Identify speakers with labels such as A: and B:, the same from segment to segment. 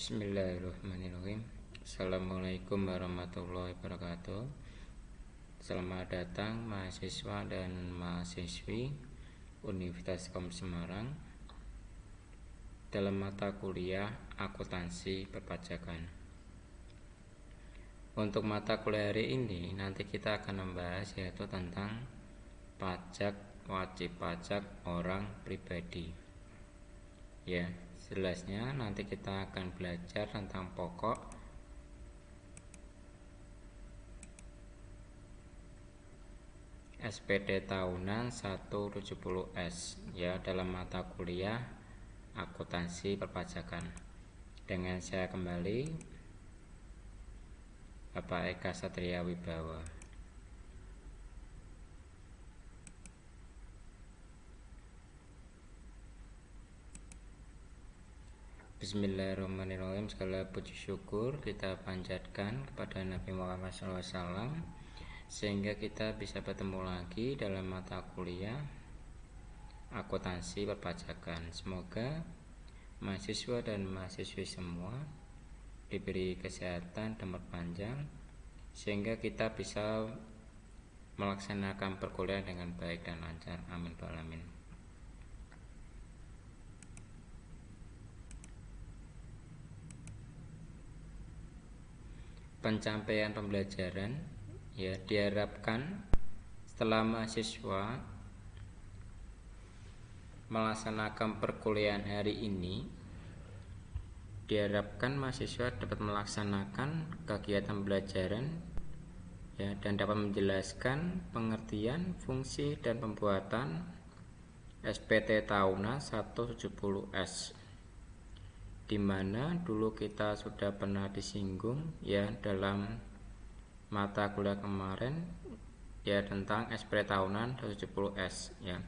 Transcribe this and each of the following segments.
A: Bismillahirrahmanirrahim. Assalamualaikum warahmatullahi wabarakatuh. Selamat datang mahasiswa dan mahasiswi Universitas Kom Semarang dalam mata kuliah akuntansi perpajakan. Untuk mata kuliah hari ini nanti kita akan membahas yaitu tentang pajak, wajib pajak orang pribadi. Ya, jelasnya nanti kita akan belajar tentang pokok SPT tahunan 170S ya dalam mata kuliah akuntansi perpajakan. Dengan saya kembali Bapak Eka Satria Wibawa. Bismillahirrahmanirrahim. Segala puji syukur kita panjatkan kepada Nabi Muhammad SAW sehingga kita bisa bertemu lagi dalam mata kuliah akuntansi perpajakan. Semoga mahasiswa dan mahasiswi semua diberi kesehatan dan berpanjang sehingga kita bisa melaksanakan perkuliahan dengan baik dan lancar. Amin ya rabbal alamin. Pencapaian pembelajaran ya diharapkan setelah mahasiswa melaksanakan perkuliahan hari ini, diharapkan mahasiswa dapat melaksanakan kegiatan pembelajaran ya dan dapat menjelaskan pengertian, fungsi dan pembuatan SPT tahunan 170S, di mana dulu kita sudah pernah disinggung ya dalam mata kuliah kemarin ya tentang SPT tahunan 170S ya.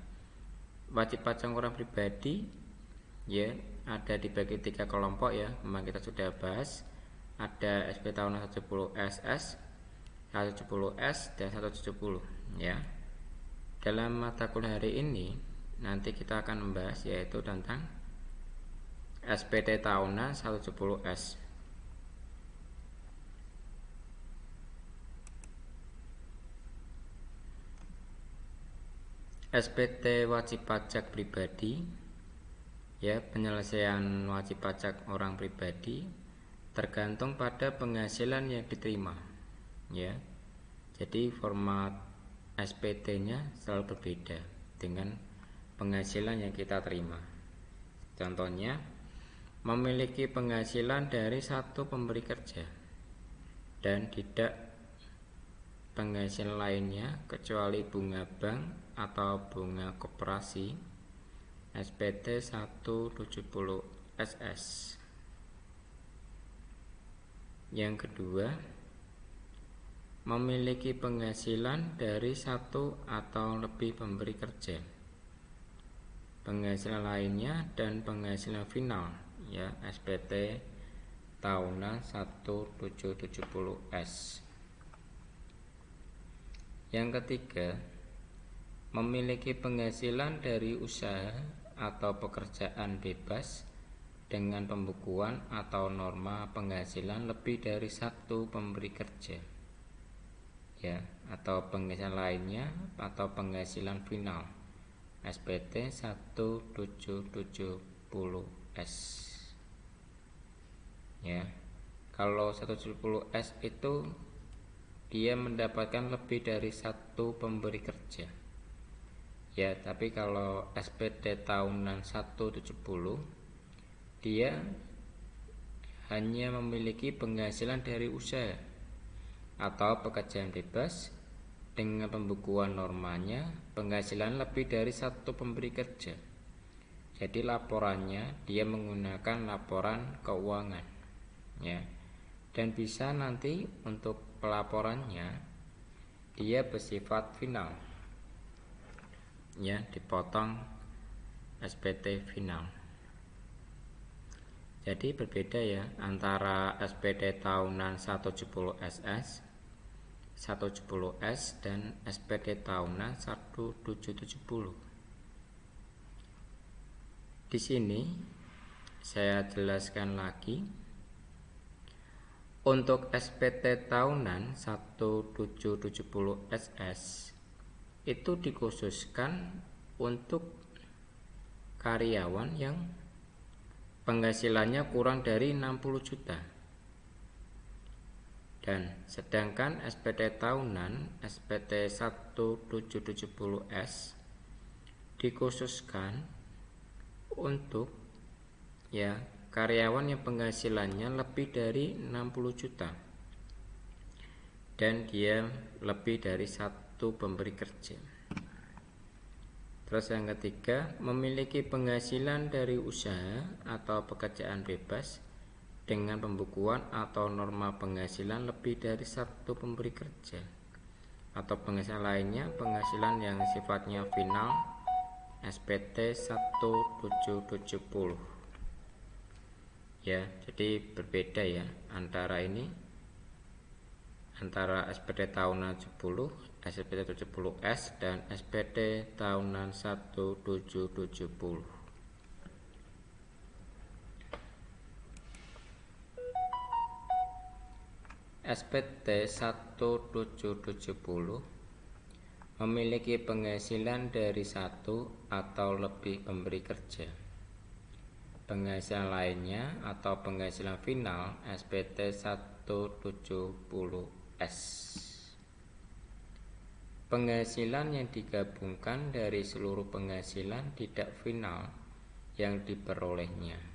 A: Wajib pajak orang pribadi ya ada dibagi 3 kelompok ya, kemarin kita sudah bahas. Ada SPT tahunan 170SS, 170S dan 170 ya. Dalam mata kuliah hari ini nanti kita akan membahas yaitu tentang SPT tahunan 170S. SPT wajib pajak pribadi ya, penyelesaian wajib pajak orang pribadi tergantung pada penghasilan yang diterima ya. Jadi format SPT-nya selalu berbeda dengan penghasilan yang kita terima. Contohnya, memiliki penghasilan dari satu pemberi kerja dan tidak penghasilan lainnya kecuali bunga bank atau bunga koperasi, SPT 170SS. Yang kedua, memiliki penghasilan dari satu atau lebih pemberi kerja, penghasilan lainnya dan penghasilan final ya, SPT tahunan 170S. Yang ketiga, memiliki penghasilan dari usaha atau pekerjaan bebas dengan pembukuan atau norma penghasilan lebih dari satu pemberi kerja ya, atau penghasilan lainnya atau penghasilan final, SPT 170S ya. Kalau 170S itu dia mendapatkan lebih dari satu pemberi kerja ya, tapi kalau SPT tahunan 170 dia hanya memiliki penghasilan dari usaha atau pekerjaan bebas dengan pembukuan normanya penghasilan lebih dari satu pemberi kerja. Jadi laporannya dia menggunakan laporan keuangan ya, dan bisa nanti untuk pelaporannya dia bersifat final ya, dipotong SPT final. Jadi berbeda ya antara SPT tahunan 170SS, 170S dan SPT tahunan 1770. Di sini saya jelaskan lagi Untuk SPT tahunan 1770 SS itu dikhususkan untuk karyawan yang penghasilannya kurang dari 60 juta. Dan sedangkan SPT tahunan SPT 1770S dikhususkan untuk karyawan yang penghasilannya lebih dari 60 juta dan dia lebih dari satu pemberi kerja. Terus yang ketiga, memiliki penghasilan dari usaha atau pekerjaan bebas dengan pembukuan atau norma penghasilan lebih dari satu pemberi kerja, atau penghasilan lainnya, penghasilan yang sifatnya final SPT 1770. Ya, jadi berbeda ya antara SPT tahunan 10, SPT 70S dan SPT tahunan 1770. SPT 1770 memiliki penghasilan dari satu atau lebih pemberi kerja. Penghasilan lainnya atau penghasilan final SPT 170S. Penghasilan yang digabungkan dari seluruh penghasilan tidak final yang diperolehnya.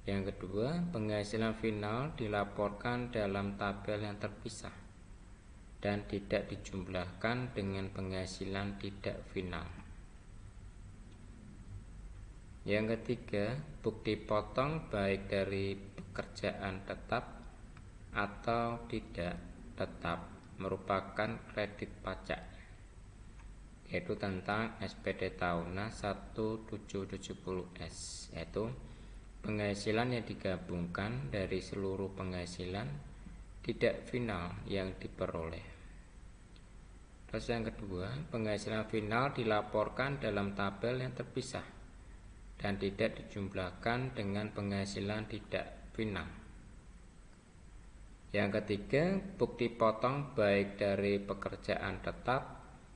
A: Yang kedua, penghasilan final dilaporkan dalam tabel yang terpisah dan tidak dijumlahkan dengan penghasilan tidak final. Yang ketiga, bukti potong baik dari pekerjaan tetap atau tidak tetap merupakan kredit pajak, yaitu tentang SPT tahunan 1770S, yaitu penghasilan yang digabungkan dari seluruh penghasilan tidak final yang diperoleh. Terus yang kedua, penghasilan final dilaporkan dalam tabel yang terpisah dan tidak dijumlahkan dengan penghasilan tidak final. Yang ketiga, bukti potong baik dari pekerjaan tetap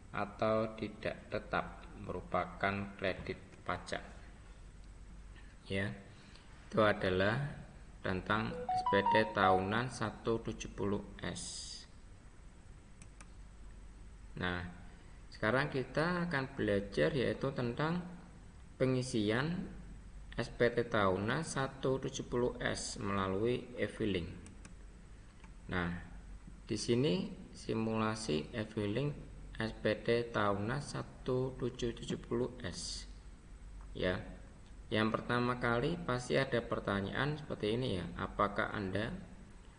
A: atau tidak tetap merupakan kredit pajak. Ya, itu adalah tentang SPT tahunan 170S. Nah, sekarang kita akan belajar yaitu tentang pengisian SPT tahunan 170S melalui e-filing. Nah, di sini simulasi e-filing SPT tahunan 1770S. Ya. Yang pertama kali pasti ada pertanyaan seperti ini ya, apakah Anda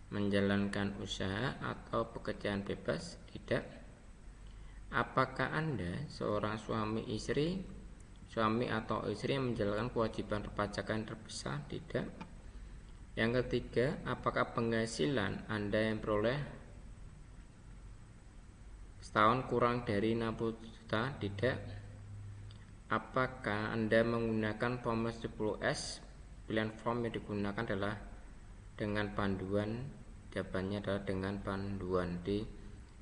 A: menjalankan usaha atau pekerjaan bebas? Tidak. Apakah Anda seorang suami atau istri yang menjalankan kewajiban perpajakan terpisah? Tidak. Yang ketiga, apakah penghasilan Anda yang peroleh setahun kurang dari 60 juta? Tidak. Apakah Anda menggunakan formulir 10S? Pilihan form yang digunakan adalah dengan panduan. Jawabannya adalah dengan panduan. Di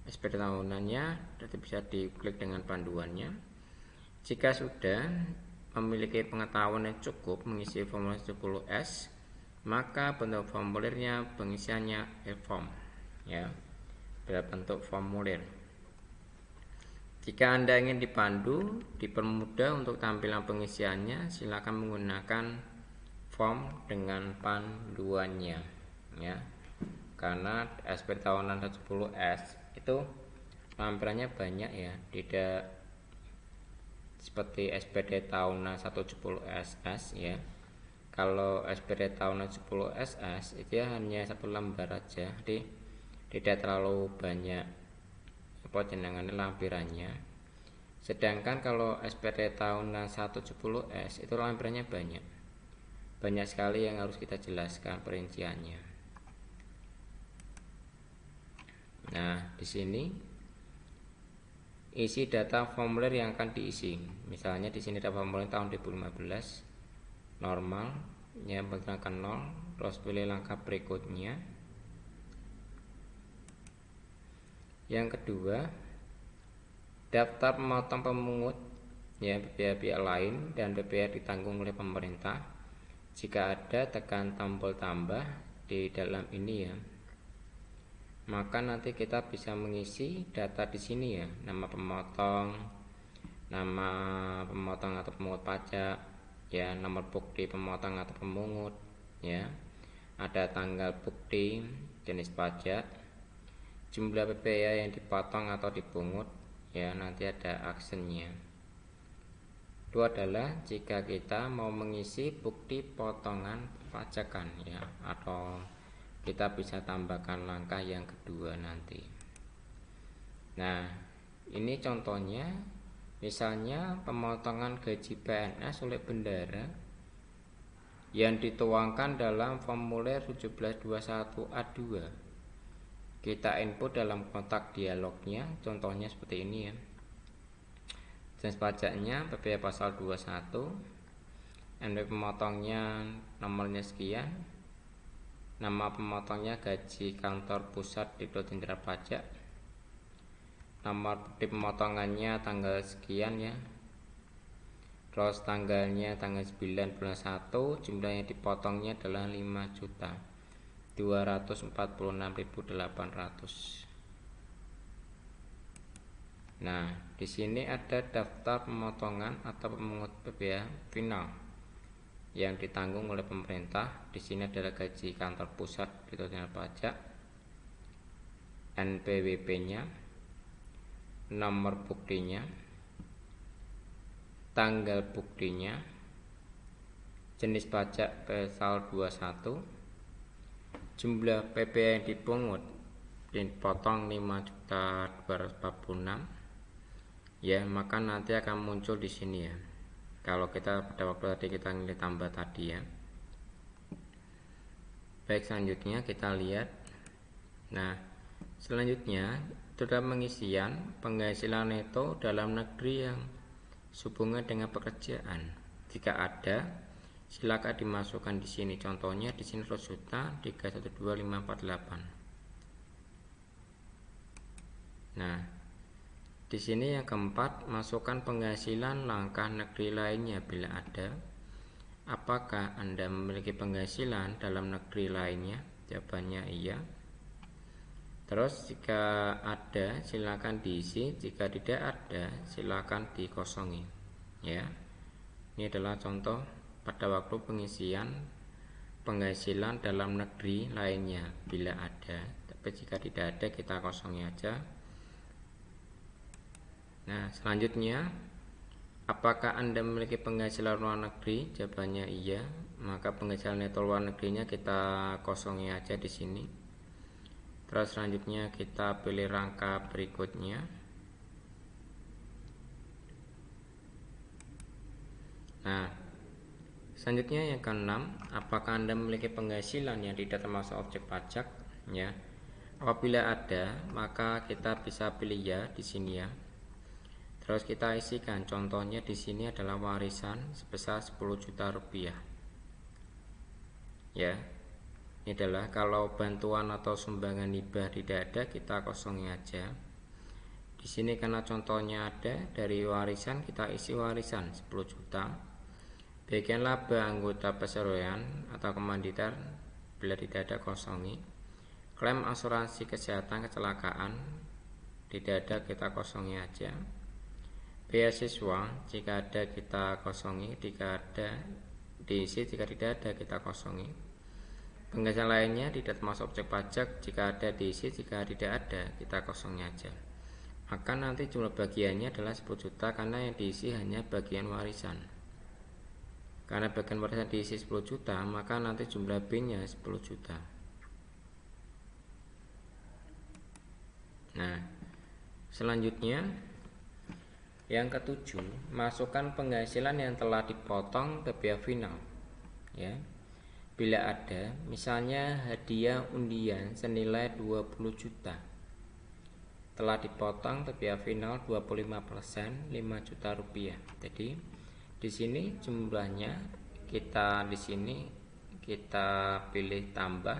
A: SPT tahunannya nanti bisa diklik dengan panduannya. Jika sudah memiliki pengetahuan yang cukup mengisi formulir 10S, maka bentuk formulirnya pengisiannya e-form ya, berbentuk formulir. Jika Anda ingin dipermudah untuk tampilan pengisiannya, silakan menggunakan form dengan panduannya ya. Karena SPT tahunan 10S itu tampilannya banyak ya, tidak seperti SPT tahunan 170SS ya. Kalau SPT tahunan 10SS itu hanya satu lembar aja, jadi tidak terlalu banyak jenengannya lampirannya. Sedangkan kalau SPT tahunan 170S itu lampirannya banyak sekali yang harus kita jelaskan perinciannya. Nah, di sini isi data formulir yang akan diisi. Misalnya di sini ada formulir tahun 2015 normal, ya, menggunakan 0, terus pilih langkah berikutnya. Yang kedua, daftar pemotong pemungut ya PPh lain dan PPh ditanggung oleh pemerintah. Jika ada, tekan tombol tambah di dalam ini ya. Maka nanti kita bisa mengisi data di sini ya, nama pemotong atau pemungut pajak ya, nomor bukti pemotong atau pemungut ya, ada tanggal bukti, jenis pajak, jumlah PPh yang dipotong atau dipungut ya, nanti ada aksennya. Itu adalah jika kita mau mengisi bukti potongan pajakan ya, atau kita bisa tambahkan langkah yang kedua nanti. Nah, ini contohnya, misalnya pemotongan gaji PNS oleh bendahara yang dituangkan dalam formulir 1721A2. Kita input dalam kotak dialognya, contohnya seperti ini ya. Jenis pajaknya PPh pasal 21, NPWP pemotongnya nomornya sekian, nama pemotongnya gaji kantor pusat Direktorat Jenderal Pajak, nomor bukti pemotongannya tanggal sekian ya, terus tanggalnya tanggal 9 bulan 1, jumlah yang dipotongnya adalah 5.246.800. Nah, di sini ada daftar pemotongan atau pemungut PPh final yang ditanggung oleh pemerintah. Di sini adalah gaji kantor pusat Direktorat Jenderal Pajak, NPWP-nya, nomor buktinya, tanggal buktinya, jenis pajak pasal 21, jumlah PPh yang dipungut dipotong 5.246 ya, maka nanti akan muncul di sini ya. Kalau kita pada waktu tadi kita nilai tambah tadi ya. Baik, selanjutnya kita lihat. Nah, selanjutnya itu adalah pengisian penghasilan neto dalam negeri yang sehubungan dengan pekerjaan. Jika ada, silakan dimasukkan di sini. Contohnya di sini Rosjuta 312548. Nah, di sini yang keempat, masukkan penghasilan langkah negeri lainnya bila ada. Apakah Anda memiliki penghasilan dalam negeri lainnya? Jawabannya iya. Terus jika ada, silakan diisi. Jika tidak ada, silakan dikosongi. Ya, ini adalah contoh pada waktu pengisian penghasilan dalam negeri lainnya bila ada. Tapi jika tidak ada, kita kosongi aja. Nah, selanjutnya, apakah Anda memiliki penghasilan luar negeri? Jawabannya iya. Maka penghasilan neto luar negerinya kita kosongi aja di sini. Terus selanjutnya kita pilih rangka berikutnya. Nah, selanjutnya yang keenam, apakah Anda memiliki penghasilan yang tidak termasuk objek pajak? Ya, apabila ada, maka kita bisa pilih ya di sini ya. Terus kita isikan, contohnya di sini adalah warisan sebesar 10 juta rupiah. Ya, ini adalah kalau bantuan atau sumbangan hibah tidak ada, kita kosongi aja. Di sini karena contohnya ada dari warisan, kita isi warisan 10 juta. Bagian laba anggota perseroan atau komanditar bila tidak ada, kosongi. Klaim asuransi kesehatan kecelakaan tidak ada, kita kosongi aja. Beasiswa jika ada kita kosongi, jika ada diisi, jika tidak ada kita kosongi. Penghasilan lainnya tidak termasuk objek pajak, jika ada diisi, jika tidak ada kita kosongi aja. Maka nanti jumlah bagiannya adalah 10 juta karena yang diisi hanya bagian warisan. Karena bagian warisan diisi 10 juta, maka nanti jumlah B-nya 10 juta. Nah, selanjutnya yang ketujuh, masukkan penghasilan yang telah dipotong ke biaya final. Ya, bila ada, misalnya hadiah undian senilai 20 juta, telah dipotong ke biaya final 25%, 5 juta rupiah. Jadi di sini jumlahnya kita pilih tambah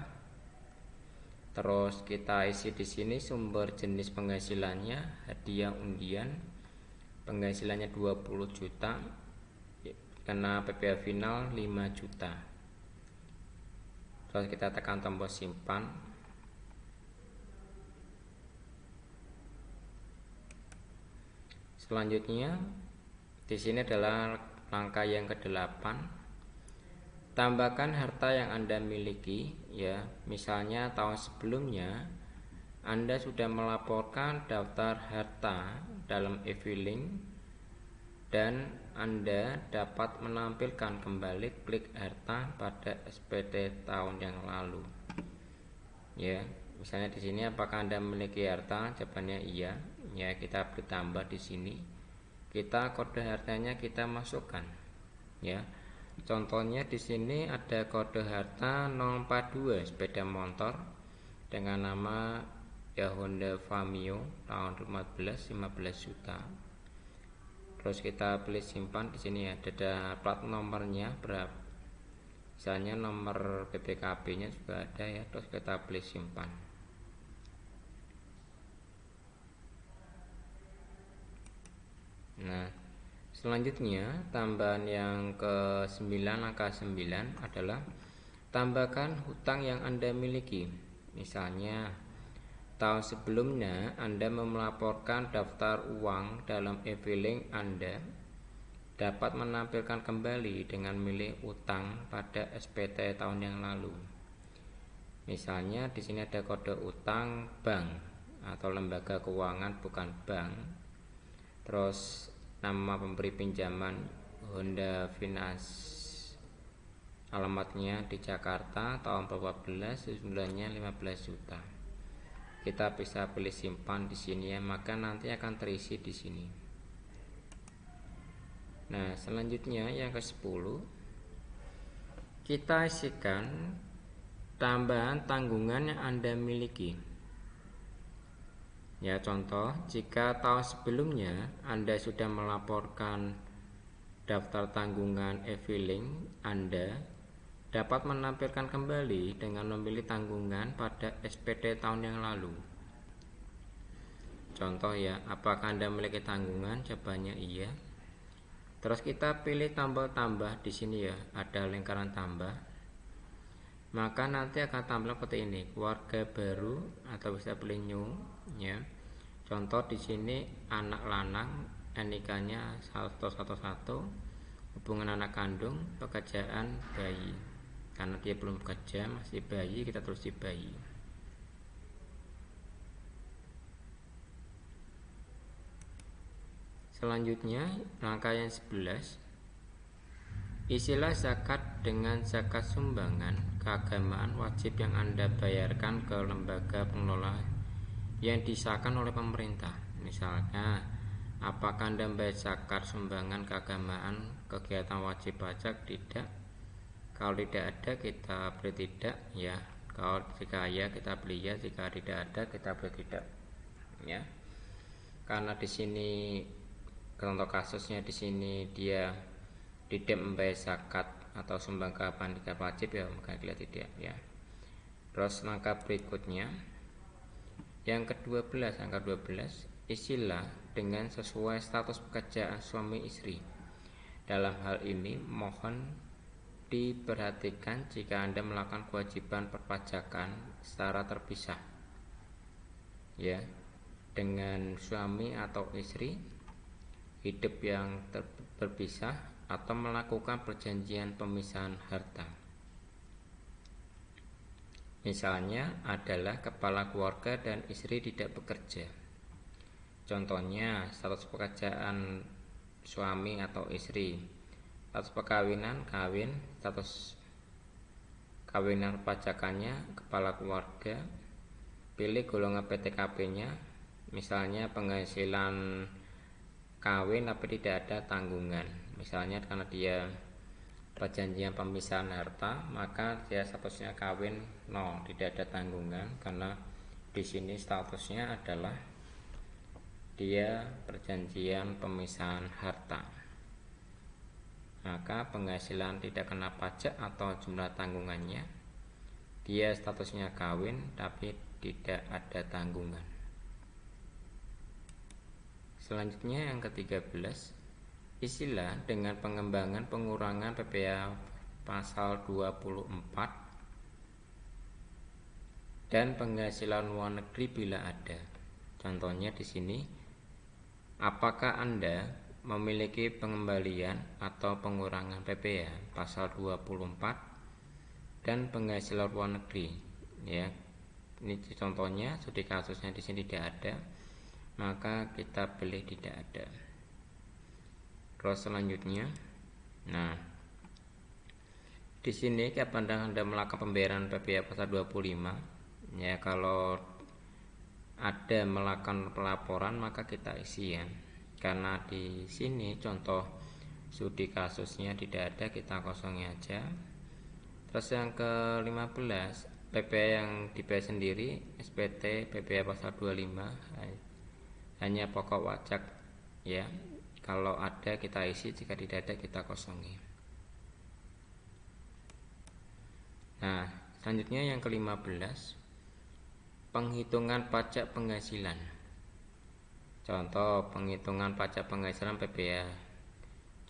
A: Terus kita isi di sini sumber jenis penghasilannya, hadiah undian, penghasilannya 20 juta, kena PPh final 5 juta. Terus kita tekan tombol simpan. Selanjutnya di sini adalah langkah yang ke-8. Tambahkan harta yang Anda miliki, ya. Misalnya tahun sebelumnya Anda sudah melaporkan daftar harta dalam e-filing dan Anda dapat menampilkan kembali klik harta pada SPT tahun yang lalu. Ya, misalnya di sini apakah Anda memiliki harta? Jawabannya iya. Ya, kita beri tambah di sini. Kita kode hartanya kita masukkan. Ya. Contohnya di sini ada kode harta 042 sepeda motor dengan nama ya Honda Vario tahun 15 juta. Terus kita pilih simpan. Di sini ada plat nomornya berapa. Misalnya nomor BPKB-nya juga ada ya. Terus kita pilih simpan. Nah, selanjutnya tambahan yang ke-9, angka 9 adalah tambahkan hutang yang Anda miliki. Misalnya tahun sebelumnya Anda melaporkan daftar uang dalam e-filing Anda dapat menampilkan kembali dengan milih utang pada SPT tahun yang lalu. Misalnya di sini ada kode utang bank atau lembaga keuangan bukan bank. Terus nama pemberi pinjaman Honda Finance, alamatnya di Jakarta, tahun 14, jumlahnya 15 juta. Kita bisa pilih simpan di sini ya, maka nanti akan terisi di sini. Nah, selanjutnya yang ke-10, kita isikan tambahan tanggungan yang Anda miliki. Ya, contoh, jika tahun sebelumnya Anda sudah melaporkan daftar tanggungan e-filing, Anda dapat menampilkan kembali dengan memilih tanggungan pada SPT tahun yang lalu. Contoh ya, apakah Anda memiliki tanggungan? Jawabannya iya. Terus kita pilih tombol tambah di sini ya, ada lingkaran tambah. Maka nanti akan tampil seperti ini, keluarga baru atau bisa pilih new ya. Contoh di sini anak lanang, NIK-nya 111, hubungan anak kandung, pekerjaan bayi. Karena dia belum bekerja, masih bayi, kita tulis di bayi. Selanjutnya langkah yang 11, isilah zakat dengan zakat sumbangan keagamaan wajib yang Anda bayarkan ke lembaga pengelola yang disahkan oleh pemerintah. Misalnya, apakah Anda membayar zakat sumbangan keagamaan kegiatan wajib pajak? Tidak. Kalau tidak ada kita pilih tidak ya. Kalau jika ya kita pilih ya, jika tidak ada kita pilih tidak. Ya. Karena di sini contoh kasusnya di sini dia tidak membayar zakat atau sumbang keagamaan wajib ya, maka kita tidak ya. Terus langkah berikutnya yang ke-12, angka 12, isilah dengan sesuai status pekerjaan suami istri. Dalam hal ini mohon diperhatikan jika Anda melakukan kewajiban perpajakan secara terpisah ya, dengan suami atau istri, hidup yang berpisah, atau melakukan perjanjian pemisahan harta. Misalnya adalah kepala keluarga dan istri tidak bekerja. Contohnya status pekerjaan suami atau istri, status perkawinan kawin, status kawinan perpajakannya kepala keluarga, pilih golongan PTKP-nya. Misalnya penghasilan kawin tapi tidak ada tanggungan. Misalnya karena dia perjanjian pemisahan harta, maka dia statusnya kawin 0, tidak ada tanggungan karena di sini statusnya adalah dia perjanjian pemisahan harta. Maka penghasilan tidak kena pajak atau jumlah tanggungannya. Dia statusnya kawin tapi tidak ada tanggungan. Selanjutnya yang ke-13, isilah dengan pengembangan pengurangan PPh pasal 24 dan penghasilan luar negeri bila ada. Contohnya di sini, apakah Anda memiliki pengembalian atau pengurangan PPh pasal 24 dan penghasilan luar negeri? Ya, ini contohnya. Studi kasusnya di sini tidak ada, maka kita pilih tidak ada. Terus selanjutnya, nah di sini apabila Anda melakukan pembayaran PPh pasal 25, ya kalau ada melakukan pelaporan maka kita isi ya. Karena di sini contoh studi kasusnya tidak ada, kita kosongin aja. Terus yang ke-15, PPh yang dibayar sendiri, SPT PPh pasal 25, hanya pokok pajak ya. Kalau ada kita isi, jika tidak ada kita kosongi. Nah, selanjutnya yang ke-15, penghitungan pajak penghasilan. Contoh penghitungan pajak penghasilan PPh.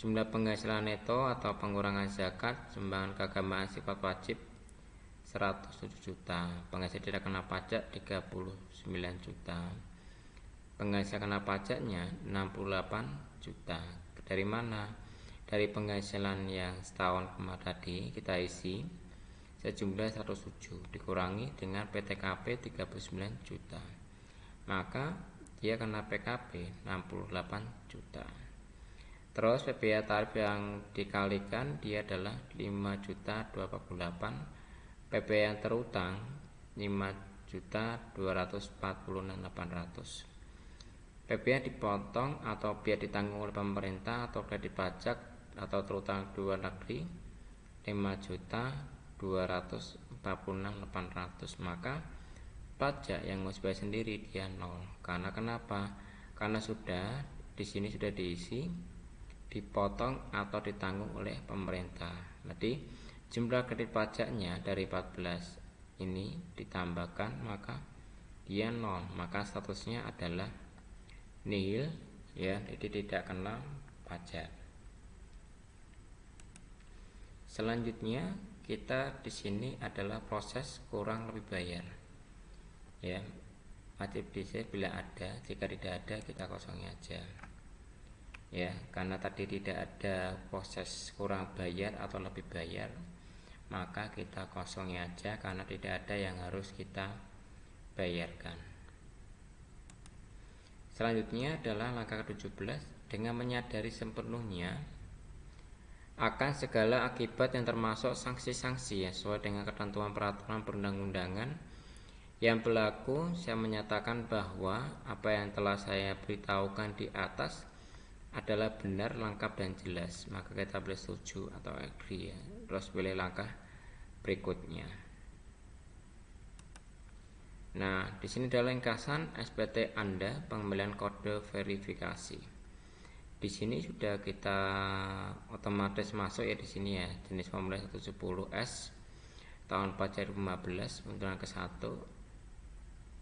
A: Jumlah penghasilan neto atau pengurangan zakat, sumbangan keagamaan sifat wajib 107 juta. Penghasilan tidak kena pajak 39 juta. Penghasilan kena pajaknya 68 juta. Dari mana? Dari penghasilan yang setahun kemarin tadi kita isi sejumlah 107 dikurangi dengan PTKP 39 juta. Maka dia kena PKP 68 juta. Terus PPh tarif yang dikalikan dia adalah 5.248. PPh yang terutang 5.246.800. PPh dipotong atau biaya ditanggung oleh pemerintah atau kredit pajak atau terutang luar negeri 5.246.800. Maka pajak yang mau bayar sendiri dia 0. Karena kenapa? Karena sudah di sini sudah diisi, dipotong atau ditanggung oleh pemerintah. Jadi jumlah kredit pajaknya dari 14 ini ditambahkan maka dia 0. Maka statusnya adalah nihil ya, jadi tidak kena pajak. Selanjutnya kita di sini adalah proses kurang lebih bayar. Ya, wajib diisi bila ada, jika tidak ada kita kosongi aja. Ya, karena tadi tidak ada proses kurang bayar atau lebih bayar, maka kita kosongi aja karena tidak ada yang harus kita bayarkan. Selanjutnya adalah langkah ke-17, dengan menyadari sepenuhnya akan segala akibat yang termasuk sanksi-sanksi ya, sesuai dengan ketentuan peraturan perundang-undangan yang berlaku, saya menyatakan bahwa apa yang telah saya beritahukan di atas adalah benar, lengkap dan jelas. Maka kita boleh setuju atau agree ya. Terus pilih langkah berikutnya. Nah, di sini adalah ringkasan SPT Anda, pengembalian kode verifikasi. Di sini sudah kita otomatis masuk ya di sini ya, jenis pembelian 170S tahun pajak 2015 untuk yang ke-1.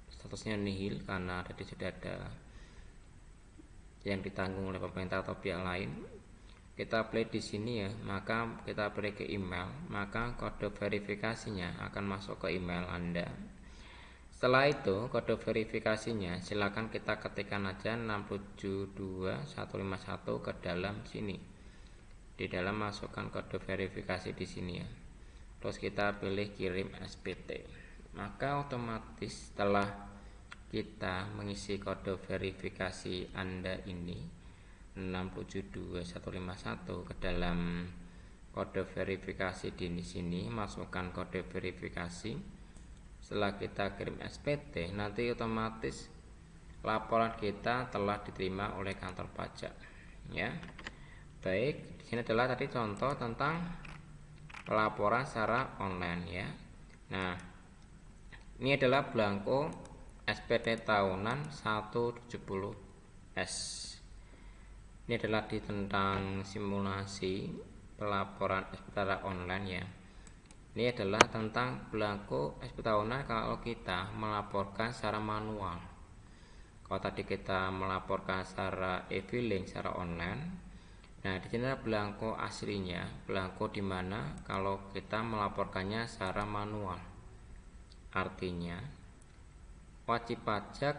A: Statusnya nihil karena tadi sudah ada yang ditanggung oleh pemerintah atau pihak lain. Kita play di sini ya, maka kita play ke email, maka kode verifikasinya akan masuk ke email Anda. Setelah itu kode verifikasinya silakan kita ketikkan aja 672151 ke dalam sini. Di dalam masukkan kode verifikasi di sini ya. Terus kita pilih kirim SPT. Maka otomatis setelah kita mengisi kode verifikasi Anda ini 672151 ke dalam kode verifikasi di sini, masukkan kode verifikasi. Setelah kita kirim SPT, nanti otomatis laporan kita telah diterima oleh kantor pajak. Ya, baik. Di sini adalah tadi contoh tentang pelaporan secara online ya. Nah, ini adalah belangko SPT tahunan 170S. Ini adalah tentang simulasi pelaporan secara online ya. Ini adalah tentang belangko SP tahunan kalau kita melaporkan secara manual. Kalau tadi kita melaporkan secara e-filing, secara online. Nah, di sini adalah belangko aslinya, belangko dimana kalau kita melaporkannya secara manual. Artinya, wajib pajak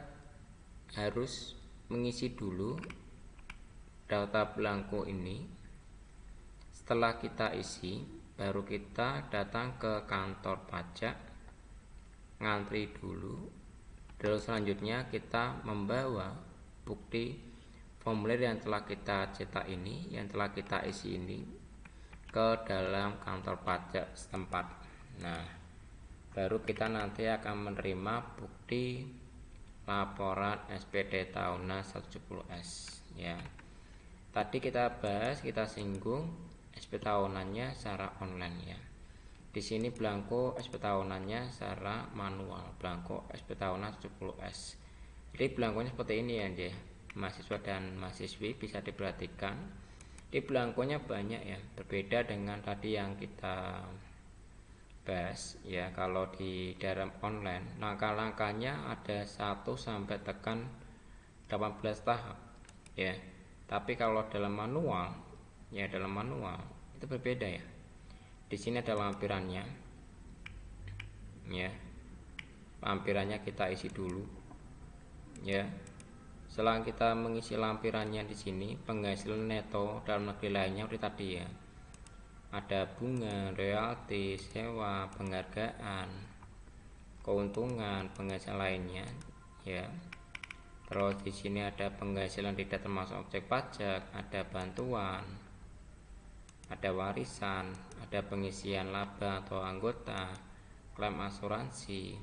A: harus mengisi dulu data belangko ini. Setelah kita isi, baru kita datang ke kantor pajak, ngantri dulu, terus selanjutnya kita membawa bukti formulir yang telah kita cetak ini, yang telah kita isi ini ke dalam kantor pajak setempat. Nah, baru kita nanti akan menerima bukti laporan SPT tahunan 170S ya. Tadi kita bahas, kita singgung SP tahunannya secara online ya. Di sini belangko SP tahunannya secara manual, belangko SP tahunan 70S. Jadi belangkonya seperti ini ya, dia. Mahasiswa dan mahasiswi bisa diperhatikan. Di belangkonya banyak ya, berbeda dengan tadi yang kita bahas ya. Kalau di dalam online, langkah-langkahnya ada 1 sampai tekan 18 tahap ya. Tapi kalau dalam manual ya, dalam manual itu berbeda ya. Di sini ada lampirannya ya. Lampirannya kita isi dulu ya. Setelah kita mengisi lampirannya, di sini penghasilan neto dalam negeri lainnya udah tadi ya. Ada bunga, royalti, sewa, penghargaan, keuntungan, penghasilan lainnya ya. Terus di sini ada penghasilan tidak termasuk objek pajak, ada bantuan, ada warisan, ada pengisian laba atau anggota, klaim asuransi,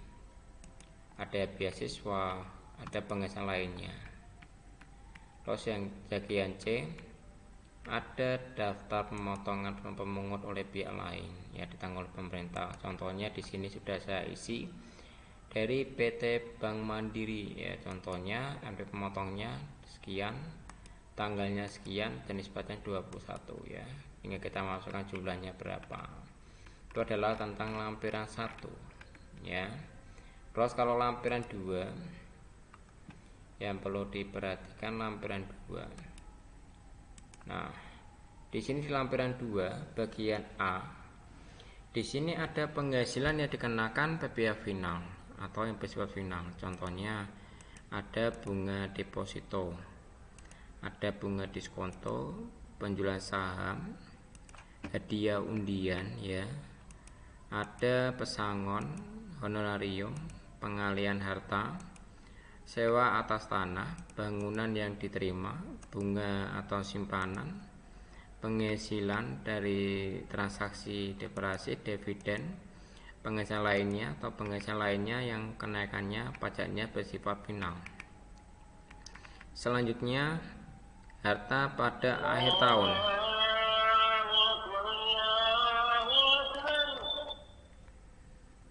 A: ada beasiswa, ada penghasilan lainnya. Terus yang bagian C, ada daftar pemotongan pemungut oleh pihak lain ya, ditanggung oleh pemerintah. Contohnya di sini sudah saya isi dari PT Bank Mandiri ya. Contohnya MP pemotongnya sekian, tanggalnya sekian, jenis pajaknya 21 ya. Hingga kita masukkan jumlahnya berapa. Itu adalah tentang lampiran 1 ya. Terus kalau lampiran 2 yang perlu diperhatikan, lampiran 2. Nah, di sini di lampiran 2 bagian A, di sini ada penghasilan yang dikenakan PPh final atau yang bersifat final. Contohnya ada bunga deposito, ada bunga diskonto, penjualan saham, hadiah undian ya, ada pesangon, honorarium, pengalian harta, sewa atas tanah, bangunan yang diterima, bunga atau simpanan, penghasilan dari transaksi depresi, dividen, penghasilan lainnya atau penghasilan lainnya yang kenaikannya pajaknya bersifat final. Selanjutnya, harta pada akhir tahun.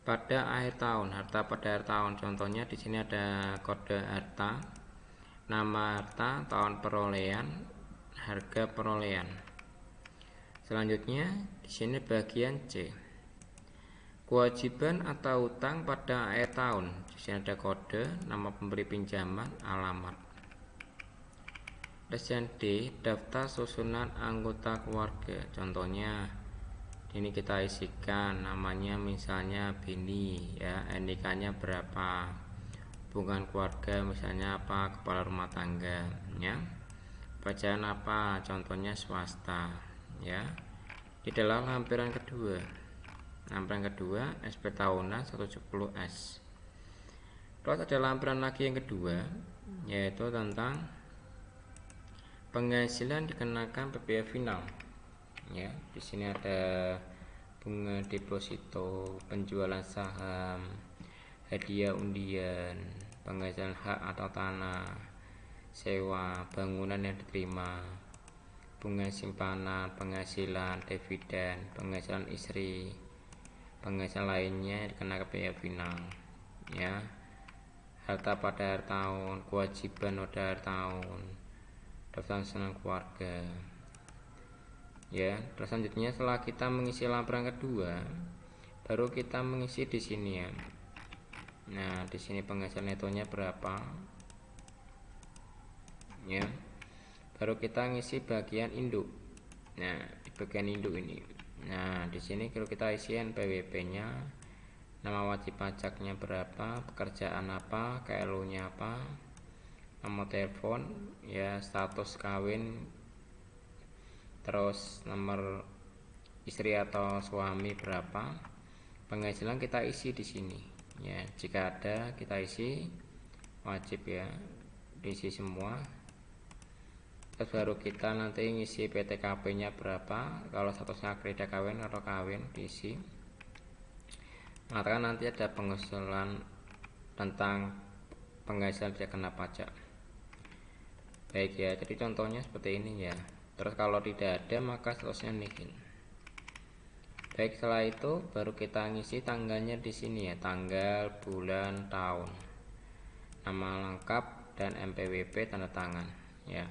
A: Pada akhir tahun, harta pada akhir tahun. Contohnya di sini ada kode harta, nama harta, tahun perolehan, harga perolehan. Selanjutnya di sini bagian C, kewajiban atau utang pada akhir tahun. Di sini ada kode, nama pemberi pinjaman, alamat. Bagian D, daftar susunan anggota keluarga. Contohnya ini kita isikan namanya misalnya Bini ya, NIK-nya berapa, hubungan keluarga misalnya apa, kepala rumah tangga ya, bacaan apa, contohnya swasta ya. Di dalam lampiran kedua, SP tahunan 170S. Terus ada lampiran lagi yang kedua, yaitu tentang penghasilan dikenakan PPh final ya. Di sini ada bunga deposito, penjualan saham, hadiah undian, penghasilan hak atau tanah, sewa, bangunan yang diterima, bunga simpanan, penghasilan, dividen, penghasilan istri, penghasilan lainnya dikenakan PPh final ya. Harta pada akhir tahun, kewajiban pada akhir tahun, daftar susunan keluarga ya. Terus selanjutnya setelah kita mengisi lampiran kedua, baru kita mengisi di sini ya. Nah, di sini penghasilan netonya berapa ya. Baru kita ngisi bagian induk. Nah, di bagian induk ini. Nah, di sini kalau kita isi NPWP-nya, nama wajib pajaknya berapa, pekerjaan apa, KLU-nya apa, nomor telepon ya, status kawin, terus nomor istri atau suami berapa, penghasilan kita isi di sini ya. Jika ada kita isi, wajib ya diisi semua. Terus baru kita nanti ngisi PTKP nya berapa, kalau statusnya akreditasi kawin atau kawin diisi. Maka nanti ada pengusulan tentang penghasilan bisa kena pajak. Baik ya, jadi contohnya seperti ini ya. Terus kalau tidak ada maka statusnya nihil. Baik, setelah itu baru kita ngisi tanggalnya di sini ya, tanggal, bulan, tahun, nama lengkap dan NPWP tanda tangan ya.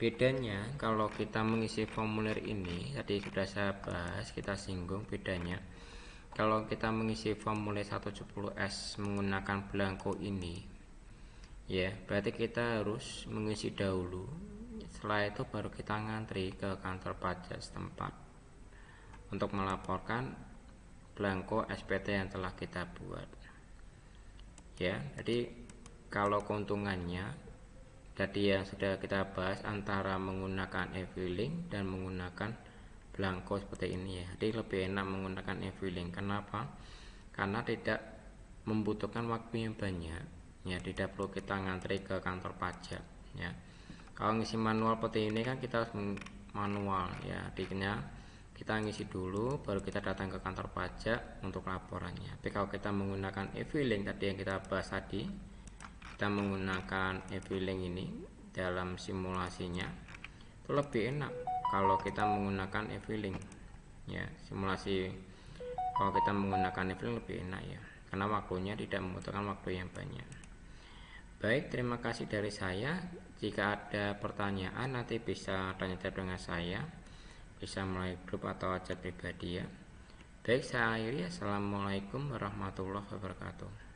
A: Bedanya kalau kita mengisi formulir ini tadi sudah saya bahas, kita singgung bedanya. Kalau kita mengisi formulir 170S menggunakan belangko ini ya, berarti kita harus mengisi dahulu. Setelah itu baru kita ngantri ke kantor pajak setempat untuk melaporkan belangko SPT yang telah kita buat ya. Jadi kalau keuntungannya tadi yang sudah kita bahas antara menggunakan e-filing dan menggunakan belangko seperti ini ya. Jadi lebih enak menggunakan e-filing. Kenapa? Karena tidak membutuhkan waktu yang banyak ya, tidak perlu kita ngantri ke kantor pajak ya. Kalau ngisi manual seperti ini kan kita harus manual ya, artinya kita ngisi dulu baru kita datang ke kantor pajak untuk laporannya. Tapi kalau kita menggunakan e-filing tadi yang kita bahas tadi, kita menggunakan e-filing ini dalam simulasinya itu lebih enak kalau kita menggunakan e-filing ya. Simulasi kalau kita menggunakan e-filing lebih enak ya, karena waktunya tidak membutuhkan waktu yang banyak. Baik, terima kasih dari saya. Jika ada pertanyaan nanti bisa tanya-tanya dengan saya, bisa melalui grup atau chat pribadi ya. Baik, saya akhiri. Assalamualaikum warahmatullahi wabarakatuh.